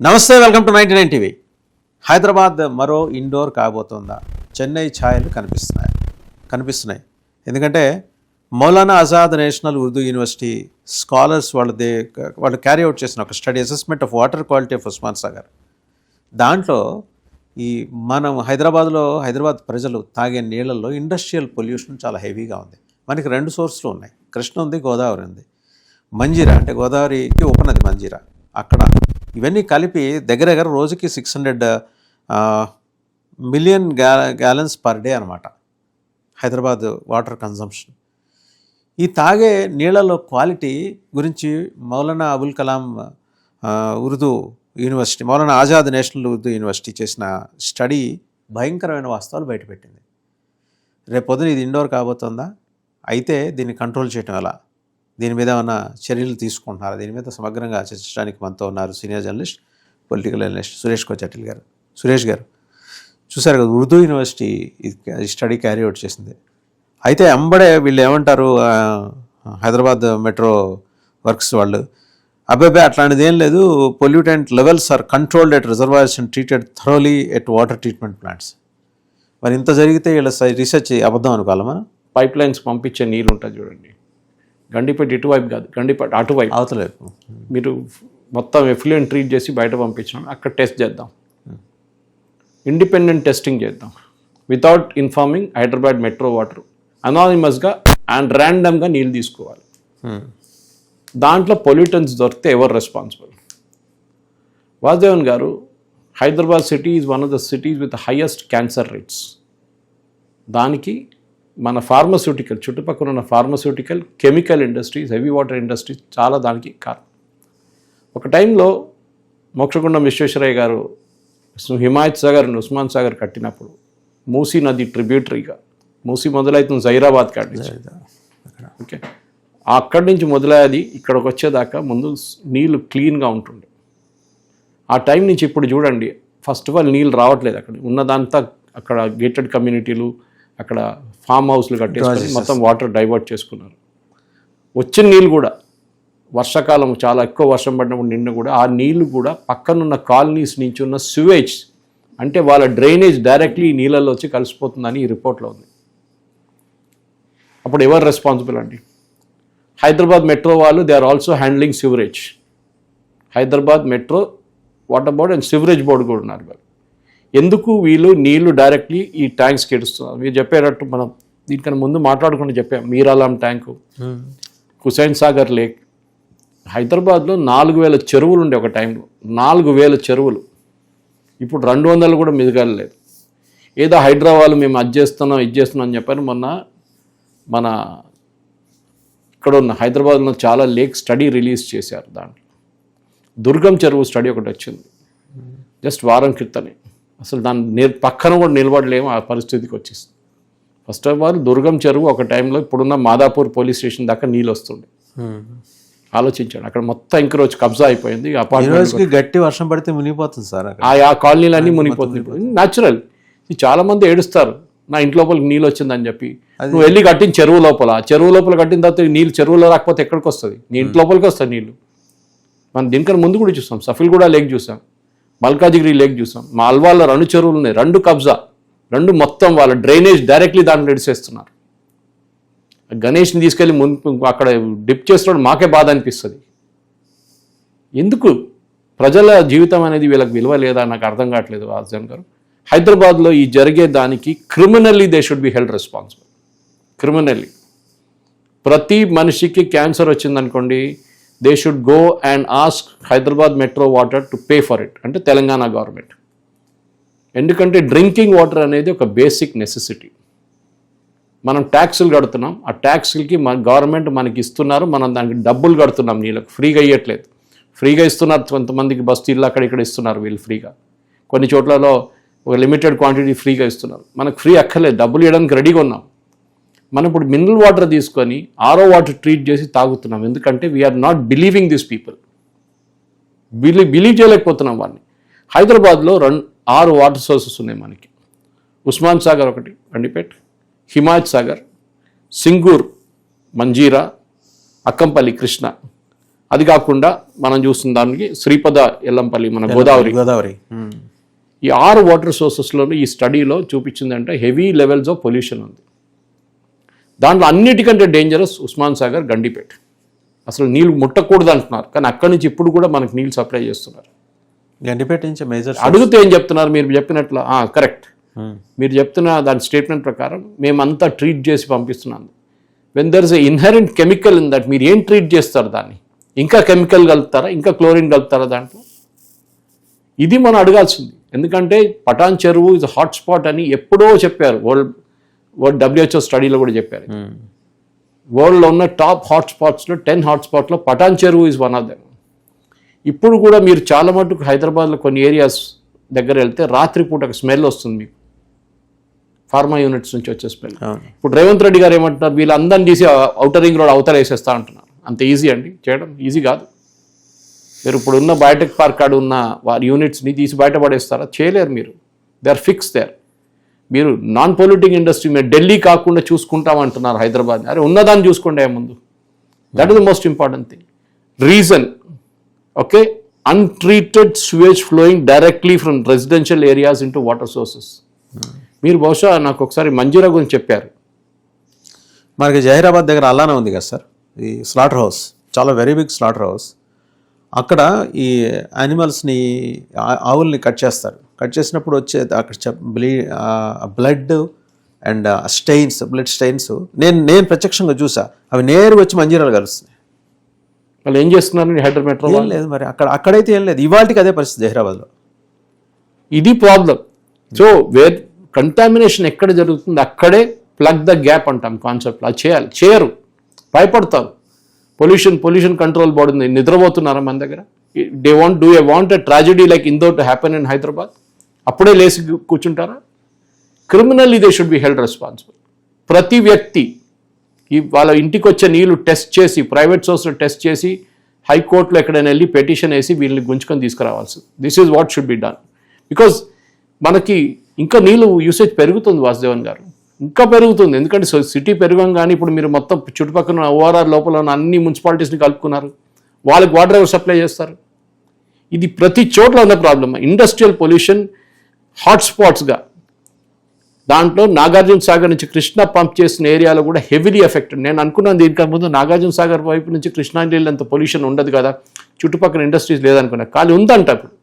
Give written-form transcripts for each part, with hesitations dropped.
నమస్తే, welcome to 99 TV. Hyderabad మరో indoor కాబోతుందా? Chennai ఛాయలు కనిపిస్తున్నాయి. ఎందుకంటే Maulana Azad national Urdu university scholars వాళ్ళు క్యారీ అవుట్ చేసిన ఒక study assessment of water quality of Usman Sagar. దాంట్లో హైదరాబాద్ ప్రజలు తాగే నీళ్ళల్లో ఇండస్ట్రియల్ పొల్యూషన్ చాలా హెవీగా ఉంది. మనకి 2 సోర్సులు ఉన్నాయి, కృష్ణ ఉంది, గోదావరి ఉంది. మంజీరా అంటే గోదావరికి ఉపనది మంజీరా, అక్కడ ఇవన్నీ కలిపి దగ్గర రోజుకి 600 మిలియన్ గ్యాలన్స్ పర్ డే అనమాట హైదరాబాద్ వాటర్ కన్జంప్షన్. ఈ తాగే నీళ్ళలో క్వాలిటీ గురించి Maulana Abul Kalam Urdu university, Maulana Azad national Urdu university చేసిన స్టడీ భయంకరమైన వాస్తవాలు బయటపెట్టింది. రేపొద్దున ఇది ఇండోర్ కాబోతుందా? అయితే దీన్ని కంట్రోల్ చేయటం ఎలా? దీని మీద ఏమైనా చర్యలు తీసుకుంటున్నారు? దీని మీద సమగ్రంగా చర్చించడానికి మనతో ఉన్నారు senior journalist, political analyst Suresh గారు. చూసారు కదా, ఉర్దూ యూనివర్సిటీ ఈ స్టడీ క్యారీ అవుట్ చేసింది. అయితే అంబడే వీళ్ళు ఏమంటారు, హైదరాబాద్ మెట్రో వర్క్స్ వాళ్ళు, అబ్బాయి అట్లాంటిది ఏం లేదు, pollutant levels are controlled at reservoirs and treated thoroughly at water treatment plants. మరి ఇంత జరిగితే వీళ్ళ రీసెర్చ్ అబద్ధం అనుకోవాలి మనం? పైప్ లైన్స్ పంపించే నీళ్ళు ఉంటుంది చూడండి, గండిపేట ఇటువైపు కాదు, గండిపేట అటువైపు అవతలేదు. మీరు మొత్తం ఎఫ్లూయెంట్ ట్రీట్ చేసి బయట పంపించడం, అక్కడ టెస్ట్ చేద్దాం, ఇండిపెండెంట్ టెస్టింగ్ చేద్దాం, without informing Hyderabad metro water. అనానిమస్గా అండ్ ర్యాండమ్గా నీళ్ళు తీసుకోవాలి. దాంట్లో పొల్యూటెంట్స్ దొరికితే ఎవరు రెస్పాన్సిబుల్? వాసుదేవన్ గారు, Hyderabad city is one of the cities with highest cancer rates. దానికి మన ఫార్మస్యూటికల్, చుట్టుపక్కల ఉన్న pharmaceutical, chemical industries, heavy water industries చాలా దానికి కారణం. ఒక టైంలో మోక్షగుండం విశ్వేశ్వరయ్య గారు హిమాయత్ సాగర్ అండ్ ఉస్మాన్ సాగర్ కట్టినప్పుడు మూసీ నది ట్రిబ్యూటరీగా, మూసీ మొదలవుతుంది జైరాబాద్ కాడి నుంచి, ఓకే, అక్కడి నుంచి మొదలయ్యేది ఇక్కడికి వచ్చేదాకా ముందు నీళ్ళు క్లీన్గా ఉంటుండే. ఆ టైం నుంచి ఇప్పుడు చూడండి, ఫస్ట్ ఆఫ్ ఆల్ నీళ్ళు రావట్లేదు. అక్కడ ఉన్నదంతా అక్కడ గేటెడ్ కమ్యూనిటీలు, అక్కడ ఫామ్ హౌస్లు కట్టేసుకొని మొత్తం వాటర్ డైవర్ట్ చేసుకున్నారు. వచ్చిన నీళ్ళు కూడా వర్షాకాలం చాలా ఎక్కువ వర్షం పడినప్పుడు నిండు కూడా ఆ నీళ్లు కూడా పక్కనున్న కాలనీస్ నుంచి ఉన్న సివేజ్, అంటే వాళ్ళ డ్రైనేజ్ డైరెక్ట్లీ ఈ నీళ్ళల్లో వచ్చి కలిసిపోతుందని ఈ రిపోర్ట్లో ఉంది. అప్పుడు ఎవరు రెస్పాన్సిబుల్ అండి? హైదరాబాద్ మెట్రో వాళ్ళు, they are also handling sewerage. Hyderabad metro water board and sewerage board కూడా ఉన్నారు. ఎందుకు వీళ్ళు నీళ్లు డైరెక్ట్లీ ఈ ట్యాంక్స్కి ఎడుస్తున్నారు? మీరు చెప్పేటట్టు మనం దీనికన్నా ముందు మాట్లాడుకుంటూ చెప్పాం, మీరాలాం ట్యాంకు, హుసైన్ సాగర్ లేక్. హైదరాబాద్లో 4000 చెరువులు ఉండే ఒక టైంలో, 4000 చెరువులు. ఇప్పుడు 200 కూడా మిగలలేదు. ఏదో హైదరాబాద్ మేము ఇది చేస్తున్నాం అని చెప్పారు. మన ఇక్కడ ఉన్న హైదరాబాద్లో చాలా లేక్ స్టడీ రిలీజ్ చేశారు. దాంట్లో దుర్గం చెరువు స్టడీ ఒకటి వచ్చింది జస్ట్ వారం క్రితమే. అసలు దాన్ని పక్కన కూడా నిలబడలేము, ఆ పరిస్థితికి వచ్చేస్తుంది. ఫస్ట్ ఆఫ్ ఆల్ దుర్గం చెరువు ఒక టైంలో ఇప్పుడున్న మాదాపూర్ పోలీస్ స్టేషన్ దాకా నీళ్ళు వస్తుండే. ఆలోచించాడు, అక్కడ మొత్తం ఎంక్రోచ్ కబ్జా అయిపోయింది. అపార్ట్మెంట్స్ గట్టి వర్షం పడితే మునిగిపోతుంది సార్, ఆ కాలనీలన్నీ మునిగిపోతుంది. న్యాచురల్. చాలా మంది ఏడుస్తారు, నా ఇంటి లోపలికి నీళ్ళు వచ్చిందని చెప్పి. నువ్వు వెళ్ళి కట్టిన చెరువు లోపల కట్టిన తర్వాత నీళ్ళు చెరువులో రాకపోతే ఎక్కడికి వస్తుంది? నీ ఇంటి లోపలికి వస్తుంది నీళ్ళు. మనం దీనికన్నా ముందు కూడా చూస్తాం, సఫిల్గూడ లేక్ చూసాం, మల్కాజిగిరి లేక్ చూసాం. మా అల్వాల్లో 2 చెరువులు ఉన్నాయి, 2 కబ్జా, 2 మొత్తం వాళ్ళ డ్రైనేజ్ డైరెక్ట్లీ దాంట్లో నడిచేస్తున్నారు. గణేష్ని తీసుకెళ్ళి అక్కడ డిప్ చేస్తున్నాడు, మాకే బాధ అనిపిస్తుంది. ఎందుకు ప్రజల జీవితం అనేది వీళ్ళకి విలువ లేదా నాకు అర్థం కావట్లేదు వాసుదేవన్ గారు. హైదరాబాద్లో ఈ జరిగే దానికి criminally they should be held responsible. Criminally ప్రతి మనిషికి క్యాన్సర్ వచ్చిందనుకోండి, they should go and ask Hyderabad metro water to pay for it, అంటే తెలంగాణ గవర్నమెంట్. ఎందుకంటే డ్రింకింగ్ వాటర్ అనేది ఒక బేసిక్ నెసెసిటీ. మనం ట్యాక్సులు కడుతున్నాం, ఆ ట్యాక్సులకి మన గవర్నమెంట్ మనకి ఇస్తున్నారు, మనం దానికి డబ్బులు కడుతున్నాం. నీళ్ళకి ఫ్రీగా ఇవ్వట్లేదు, ఫ్రీగా ఇస్తున్నారు. కొంతమందికి బస్తీల్లో అక్కడ ఇస్తున్నారు వీళ్ళు ఫ్రీగా, కొన్ని చోట్లలో ఒక లిమిటెడ్ క్వాంటిటీ ఫ్రీగా ఇస్తున్నారు. మనకు ఫ్రీ అక్కర్లేదు, డబ్బులు ఇవ్వడానికి రెడీగా ఉన్నాం. మనం ఇప్పుడు మినరల్ వాటర్ తీసుకొని ఆరో వాటర్ ట్రీట్ చేసి తాగుతున్నాం. ఎందుకంటే we're not believing this people, believe చేయలేకపోతున్నాం వాడిని. హైదరాబాద్లో 6 వాటర్ సోర్సెస్ ఉన్నాయి మనకి. ఉస్మాన్ సాగర్ ఒకటి, గండిపేట్, హిమాయత్ సాగర్, సింగూర్, మంజీరా, అక్కంపల్లి కృష్ణ, అది కాకుండా మనం చూస్తున్న దానికి శ్రీపద ఎల్లంపల్లి మన గోదావరి ఈ 6 వాటర్ సోర్సెస్లోనూ ఈ స్టడీలో చూపించిందంటే హెవీ లెవెల్స్ ఆఫ్ పొల్యూషన్ ఉంది. దాంట్లో అన్నిటికంటే డేంజరస్ ఉస్మాన్ సాగర్, గండిపేట. అసలు నీళ్ళు ముట్టకూడదు అంటున్నారు, కానీ అక్కడి నుంచి ఇప్పుడు కూడా మనకు నీళ్ళు సప్లై చేస్తున్నారు. గండిపేట నుంచి మేజర్ అడిగితే ఏం చెప్తున్నారు మీరు చెప్పినట్లు? కరెక్ట్, మీరు చెప్తున్న దాని స్టేట్మెంట్ ప్రకారం మేమంతా ట్రీట్ చేసి పంపిస్తున్నాను. When there is a inherent chemical in that, మీరు ఏం ట్రీట్ చేస్తారు దాన్ని? ఇంకా కెమికల్ కలుపుతారా, ఇంకా క్లోరిన్ కలుపుతారా దాంట్లో? ఇది మనం అడగాల్సింది. ఎందుకంటే పటాన్ చెరువు ఇస్ హాట్స్పాట్ అని ఎప్పుడో చెప్పారు. వరల్డ్ WHO స్టడీలో కూడా చెప్పారు. వరల్డ్లో ఉన్న టాప్ హాట్స్పాట్స్లో 10 హాట్స్పాట్లో పటాన్ చెరువు ఈజ్ వన్ ఆఫ్ దెమ్. ఇప్పుడు కూడా మీరు చాలా మటుకు హైదరాబాద్లో కొన్ని ఏరియాస్ దగ్గర వెళ్తే రాత్రిపూట ఒక స్మెల్ వస్తుంది మీకు, ఫార్మా యూనిట్స్ నుంచి వచ్చే స్మెల్. ఇప్పుడు రేవంత్ రెడ్డి గారు ఏమంటున్నారు, వీళ్ళందరినీ తీసి ఔటర్ రింగ్ రోడ్ అవతల వేసేస్తా అంటున్నారు. అంత ఈజీ అండి చేయడం? ఈజీ కాదు. మీరు ఇప్పుడు ఉన్న బయోటెక్ పార్క్ కాడ ఉన్న వారి యూనిట్స్ని తీసి బయటపడేస్తారా? చేయలేరు మీరు. They are fix there. మీరు నాన్ పొల్యూటింగ్ ఇండస్ట్రీ మీరు ఢిల్లీ కాకుండా చూసుకుంటామంటున్నారు హైదరాబాద్. అరే ఉన్నదాన్ని చూసుకోండి ముందు. That is the most important thing. Reason okay, untreated sewage flowing directly from residential areas into water sources. మీరు బహుశా నాకు ఒకసారి మంజీరా గురించి చెప్పారు. మనకి జహీరాబాద్ దగ్గర అలానే ఉంది కదా సార్, ఈ స్లాటర్ హౌస్, చాలా వెరీ బిగ్ స్లాటర్ హౌస్. అక్కడ ఈ యానిమల్స్ని, ఆవుల్ని కట్ చేస్తారు. కట్ చేసినప్పుడు వచ్చే అక్కడ blood and stains, blood stains నేను ప్రత్యక్షంగా చూసా. అవి నేరుగా వచ్చి మంజీరాలు కలుస్తున్నాయి. వాళ్ళు ఏం చేస్తున్నారు హైదరాబాద్ మెట్రో? ఏం లేదు మరి అక్కడైతే ఏం లేదు. ఇవాళకి అదే పరిస్థితి జహీరాబాద్లో. ఇది ప్రాబ్లం. సో వేర్ కంటామినేషన్ ఎక్కడ జరుగుతుంది అక్కడే ప్లగ్ ద గ్యాప్ అంటాం కాన్సెప్ట్. అది చేయాలి, చేయరు, భయపడతారు. పొల్యూషన్ కంట్రోల్ బోర్డు ఉంది, నిద్రపోతున్నారా మన దగ్గర? They want a tragedy like Indore to happen in Hyderabad? అప్పుడే లేచి కూర్చుంటారా? Criminally they should be held responsible. ప్రతి వ్యక్తి వాళ్ళ ఇంటికి వచ్చే నీళ్లు టెస్ట్ చేసి, ప్రైవేట్ సోర్స్లో టెస్ట్ చేసి, హైకోర్టులో ఎక్కడైనా వెళ్ళి పెటిషన్ వేసి వీళ్ళని గుంజుకొని తీసుకురావాల్సి. This is what should be done. Because మనకి ఇంకా నీళ్ళు యూసేజ్ పెరుగుతుంది వాసుదేవన్ గారు, ఇంకా పెరుగుతుంది. ఎందుకంటే సిటీ పెరగంగానే ఇప్పుడు మీరు మొత్తం చుట్టుపక్కల ఓఆర్ఆర్ లోపల ఉన్న అన్ని మున్సిపాలిటీస్ని కలుపుకున్నారు, వాళ్ళకి వాటర్ ఎవరు సప్లై చేస్తారు? ఇది ప్రతి చోట్ల ఉన్న ప్రాబ్లమ్. ఇండస్ట్రియల్ పొల్యూషన్ హాట్స్పాట్స్గా, దాంట్లో నాగార్జున సాగర్ నుంచి కృష్ణా పంప్ చేసిన ఏరియాలో కూడా హెవీలీ ఎఫెక్టెడ్. నేను అనుకున్నాను దీనికి ముందు నాగార్జున సాగర్ వైపు నుంచి కృష్ణా నీళ్ళంత పొల్యూషన్ ఉండదు కదా, చుట్టుపక్కల ఇండస్ట్రీస్ లేదనుకున్నా, కానీ ఉందంట. అప్పుడు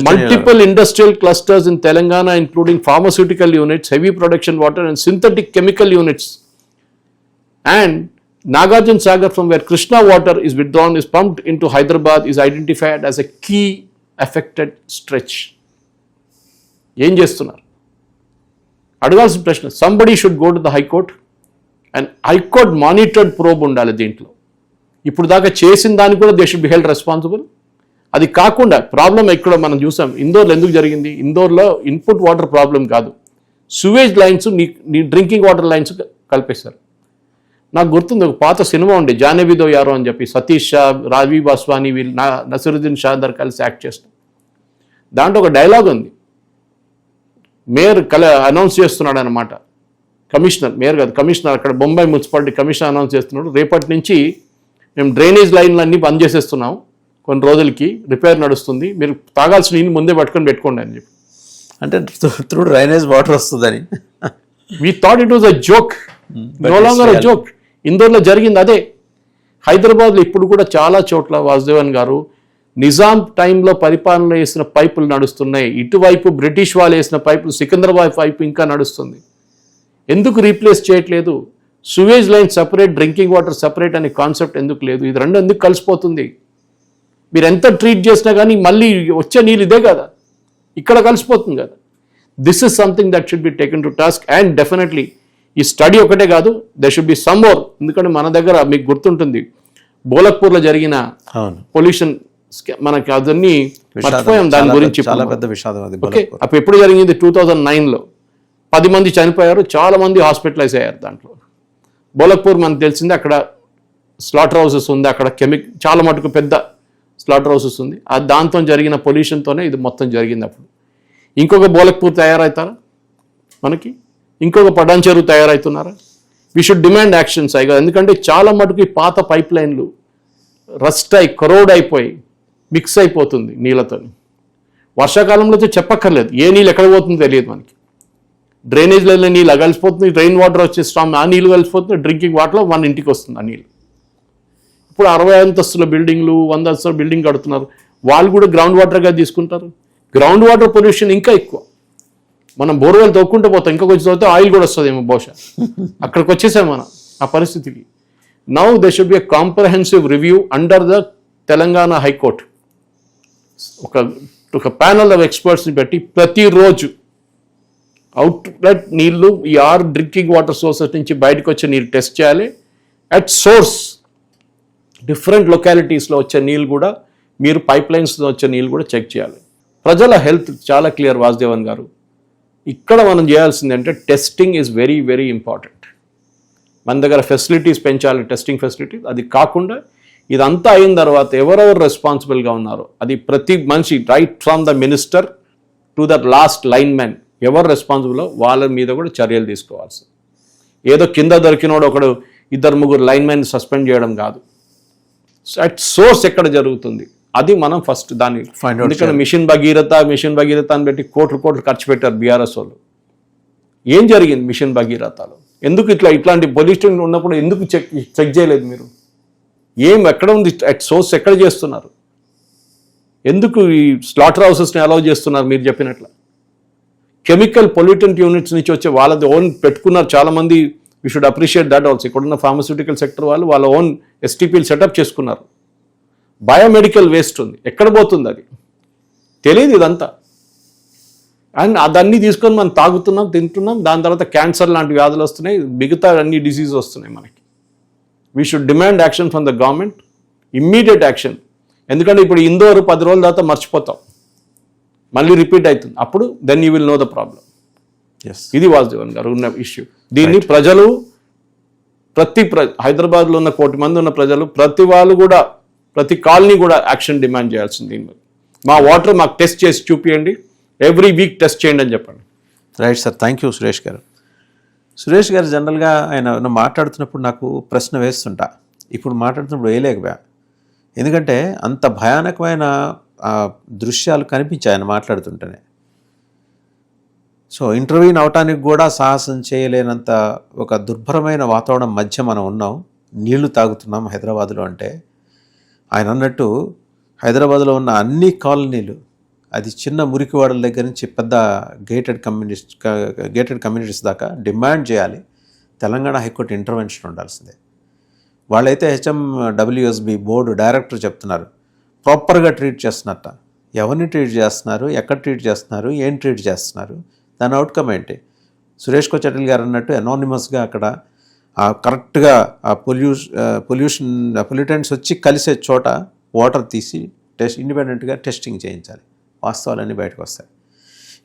multiple industrial clusters in Telangana, including pharmaceutical units, heavy production water and synthetic chemical units. And Nagarjuna Sagar, from where Krishna water is withdrawn, is pumped into Hyderabad, is identified as a key affected stretch. ఏం చేస్తున్నారు? అడగాల్సిన ప్రశ్న. Somebody should go to the high court and high court monitored probe ఉండాలి దీంట్లో. ఇప్పుడు దాకా చేసిన దానికి కూడా they should be held responsible. అది కాకుండా ప్రాబ్లం ఎక్కడ మనం చూసాం, ఇందోర్లో ఎందుకు జరిగింది? ఇందోర్లో ఇన్పుట్ వాటర్ ప్రాబ్లం కాదు, సువేజ్ లైన్స్, నీ డ్రింకింగ్ వాటర్ లైన్స్ కలిపేశారు. నాకు గుర్తుంది ఒక పాత సినిమా ఉండే, జానేబిదో యారో అని చెప్పి, సతీష్ షా, రావి బాస్వాని, వీళ్ళు నసరుద్దీన్ షా అందరు కలిసి యాక్ట్ చేస్తాం. దాంట్లో ఒక డైలాగ్ ఉంది, మేయర్ అనౌన్స్ చేస్తున్నాడు అనమాట, కమిషనర్, మేయర్ కాదు కమిషనర్, అక్కడ బొంబాయి మున్సిపాలిటీ కమిషనర్ అనౌన్స్ చేస్తున్నాడు, రేపటి నుంచి మేము డ్రైనేజ్ లైన్లు అన్నీ బంద్ చేసేస్తున్నాం, కొన్ని రోజులకి రిపేర్ నడుస్తుంది, మీరు తాగాల్సిన నీళ్ళు ముందే పెట్టుకోండి అని చెప్పి. అంటే త్రూ డ్రైనేజ్ వాటర్ వస్తుందని. We thought it was a joke, no longer a joke. ఇందోర్లో జరిగింది అదే. హైదరాబాద్లో ఇప్పుడు కూడా చాలా చోట్ల వాసుదేవన్ గారు నిజాం టైంలో పరిపాలన వేసిన పైపులు నడుస్తున్నాయి. ఇటువైపు బ్రిటిష్ వాళ్ళు వేసిన పైపులు, సికింద్రాబాద్ పైపు ఇంకా నడుస్తుంది. ఎందుకు రీప్లేస్ చేయట్లేదు? Sewage line separate, drinking water separate అనే కాన్సెప్ట్ ఎందుకు లేదు? ఇది రెండు ఎందుకు కలిసిపోతుంది? మీరు ఎంత ట్రీట్ చేసినా కానీ మళ్ళీ వచ్చే నీళ్ళు ఇదే కదా, ఇక్కడ కలిసిపోతుంది కదా. This is something that should be taken to task. And definitely ఈ స్టడీ ఒకటే కాదు, there should be some more. ఎందుకంటే మన దగ్గర మీకు గుర్తుంటుంది బోలక్పూర్లో జరిగిన పొల్యూషన్, మనకి అదన్నీ మర్చిపోయాం దాని గురించి. చాలా పెద్ద విషాదం అది. అప్పుడు ఎప్పుడు జరిగింది? 2009లో 10 మంది చనిపోయారు, చాలా మంది హాస్పిటలైజ్ అయ్యారు. దాంట్లో బోలక్పూర్ మనకు తెలిసింది, అక్కడ స్లాటర్ హౌసెస్ ఉంది, అక్కడ చాలా మటుకు పెద్ద స్లాటర్ హౌసెస్ ఉంది. దాంతో జరిగిన పొల్యూషన్తోనే ఇది మొత్తం జరిగింది. అప్పుడు ఇంకొక బోలక్పూర్ తయారవుతారా మనకి? ఇంకొక పటాన్ చెరువు తయారవుతున్నారా? వీ షుడ్ డిమాండ్ యాక్షన్స్ అయ్యి. ఎందుకంటే చాలా మటుకు ఈ పాత పైప్ లైన్లు రస్ట్ అయి కరోడ్ అయిపోయి మిక్స్ అయిపోతుంది నీళ్ళతో. వర్షాకాలంలో అయితే చెప్పక్కర్లేదు, ఏ నీళ్ళు ఎక్కడ పోతుందో తెలియదు మనకి. డ్రైనేజ్లలో నీళ్ళు కలిసిపోతుంది, డ్రైన్ వాటర్ వచ్చే స్టామ్ ఆ నీళ్ళు కలిసిపోతుంది, డ్రింకింగ్ వాటర్లో మన ఇంటికి వస్తుంది ఆ నీళ్ళు. ఇప్పుడు 60 అంతస్తుల బిల్డింగ్లు 100 అంతస్తుల బిల్డింగ్ కడుతున్నారు, వాళ్ళు కూడా గ్రౌండ్ వాటర్గా తీసుకుంటారు. గ్రౌండ్ వాటర్ పొల్యూషన్ ఇంకా ఎక్కువ. మనం బోర్వెల్ తొక్కుంటూ పోతాం, ఇంకా కొంచెం తోగితే ఆయిల్ కూడా వస్తుందేమో బహుశా. అక్కడికి వచ్చేసాం మనం ఆ పరిస్థితికి. Now they should B a comprehensive review under the Telangana high court. ఒక ప్యానల్ ఆఫ్ ఎక్స్పర్ట్స్ని పెట్టి ప్రతిరోజు అవుట్లెట్ నీళ్లు ఈ 6 డ్రింకింగ్ వాటర్ సోర్సెస్ నుంచి బయటకు వచ్చే నీళ్ళు టెస్ట్ చేయాలి. అట్ సోర్స్ డిఫరెంట్ లొకాలిటీస్లో వచ్చే నీళ్ళు కూడా మీరు పైప్ లైన్స్లో వచ్చే నీళ్ళు కూడా చెక్ చేయాలి. ప్రజల హెల్త్ చాలా క్లియర్ వాసుదేవన్ గారు. ఇక్కడ మనం చేయాల్సింది అంటే testing is very very important. మన దగ్గర ఫెసిలిటీస్ పెంచాలి, టెస్టింగ్ ఫెసిలిటీస్. అది కాకుండా ఇదంతా అయిన తర్వాత ఎవరెవరు రెస్పాన్సిబుల్గా ఉన్నారో అది ప్రతి మనిషి right from the minister to the last line man ఎవరు రెస్పాన్సిబుల్లో వాళ్ళ మీద కూడా చర్యలు తీసుకోవాల్సి. ఏదో కింద దొరికినోడు ఒకడు 2-3 లైన్ మ్యాన్ సస్పెండ్ చేయడం కాదు. అట్ సోర్స్ ఎక్కడ జరుగుతుంది అది మనం ఫస్ట్ దాన్ని ఎందుకంటే మిషన్ భగీరథ అని పెట్టి కోట్లు ఖర్చు పెట్టారు బీఆర్ఎస్ వాళ్ళు. ఏం జరిగింది మిషన్ భగీరథలో? ఎందుకు ఇట్లాంటి పొల్యూషన్ ఉన్నప్పుడు ఎందుకు చెక్ చేయలేదు మీరు? ఎక్కడ ఉంది అట్ సోర్స్ ఎక్కడ చేస్తున్నారు? ఎందుకు ఈ స్లాటర్ హౌసెస్ని అలౌ చేస్తున్నారు? మీరు చెప్పినట్లు కెమికల్ పొల్యూటెంట్ యూనిట్స్ నుంచి వచ్చే వాళ్ళది ఓన్ పెట్టుకున్నారు చాలామంది. We should appreciate that also. ఇక్కడున్న ఫార్మస్యూటికల్ సెక్టర్ వాళ్ళు వాళ్ళ ఓన్ ఎస్టీపీలు సెటప్ చేసుకున్నారు. బయోమెడికల్ వేస్ట్ ఉంది, ఎక్కడ పోతుంది అది తెలియదు ఇదంతా. అండ్ అదన్నీ తీసుకొని మనం తాగుతున్నాం, తింటున్నాం, దాని తర్వాత క్యాన్సర్ లాంటి వ్యాధులు వస్తున్నాయి, మిగతా అన్ని డిసీజ్ వస్తున్నాయి మనకి. We should demand action from the government, immediate action. ఎందుకంటే ఇప్పుడు ఇందోర్ 10 రోజుల తర్వాత మర్చిపోతాం, మళ్ళీ రిపీట్ అవుతుంది. అప్పుడు then you will know the problem. ఇది వాసుదేవన్ గారు ఉన్న ఇష్యూ. దీన్ని ప్రజలు హైదరాబాద్లో ఉన్న 1 కోటి మంది ఉన్న ప్రజలు ప్రతి కాలనీ కూడా యాక్షన్ డిమాండ్ చేయాల్సింది. దీని మీద మా వాటర్ మాకు టెస్ట్ చేసి చూపియండి, ఎవ్రీ వీక్ టెస్ట్ చేయండి అని చెప్పండి. Right sir, thank you Suresh గారు. సురేష్ గారు జనరల్గా ఆయన మాట్లాడుతున్నప్పుడు నాకు ప్రశ్న వేస్తుంటా, ఇప్పుడు మాట్లాడుతున్నప్పుడు వేయలేకపోయా. ఎందుకంటే అంత భయానకమైన దృశ్యాలు కనిపించాయి ఆయన మాట్లాడుతుంటేనే. సో ఇంటర్వ్యూని అవటానికి కూడా సాహసం చేయలేనంత ఒక దుర్భరమైన వాతావరణం మధ్య మనం ఉన్నాం, నీళ్లు తాగుతున్నాం హైదరాబాద్లో. అంటే ఆయన అన్నట్టు హైదరాబాద్లో ఉన్న అన్ని కాలనీలు, అది చిన్న మురికివాడల దగ్గర నుంచి పెద్ద గేటెడ్ కమ్యూనిటీస్ దాకా డిమాండ్ చేయాలి. తెలంగాణ హైకోర్టు ఇంటర్వెన్షన్ ఉండాల్సిందే. వాళ్ళైతే HMWSB బోర్డు డైరెక్టర్ చెప్తున్నారు ప్రాపర్గా ట్రీట్ చేస్తున్నట్ట. ఎవరిని ట్రీట్ చేస్తున్నారు, ఎక్కడ ట్రీట్ చేస్తున్నారు, ఏం ట్రీట్ చేస్తున్నారు, దాని అవుట్కమ్ ఏంటి? సురేష్ కొచెటిల్ గారు అన్నట్టు ఎనానిమస్గా అక్కడ కరెక్ట్గా పొల్యూటెంట్స్ వచ్చి కలిసే చోట వాటర్ తీసి ఇండిపెండెంట్గా టెస్టింగ్ చేయించాలి. వాస్తవాలన్నీ బయటకు వస్తాయి.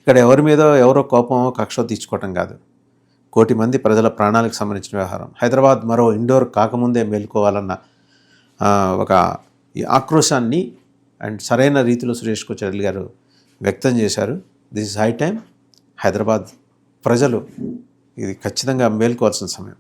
ఇక్కడ ఎవరి మీద ఎవరో కోపమో కక్షో తీర్చుకోవటం కాదు, 1 కోటి మంది ప్రజల ప్రాణాలకు సంబంధించిన వ్యవహారం. హైదరాబాద్ మరో ఇండోర్ కాకముందే మేలుకోవాలన్న ఒక ఈ ఆక్రోశాన్ని అండ్ సరైన రీతిలో సురేష్ కొచెటిల్ గారు వ్యక్తం చేశారు. This is high time. Hyderabad ప్రజలు ఇది ఖచ్చితంగా మేలుకోవాల్సిన సమయం.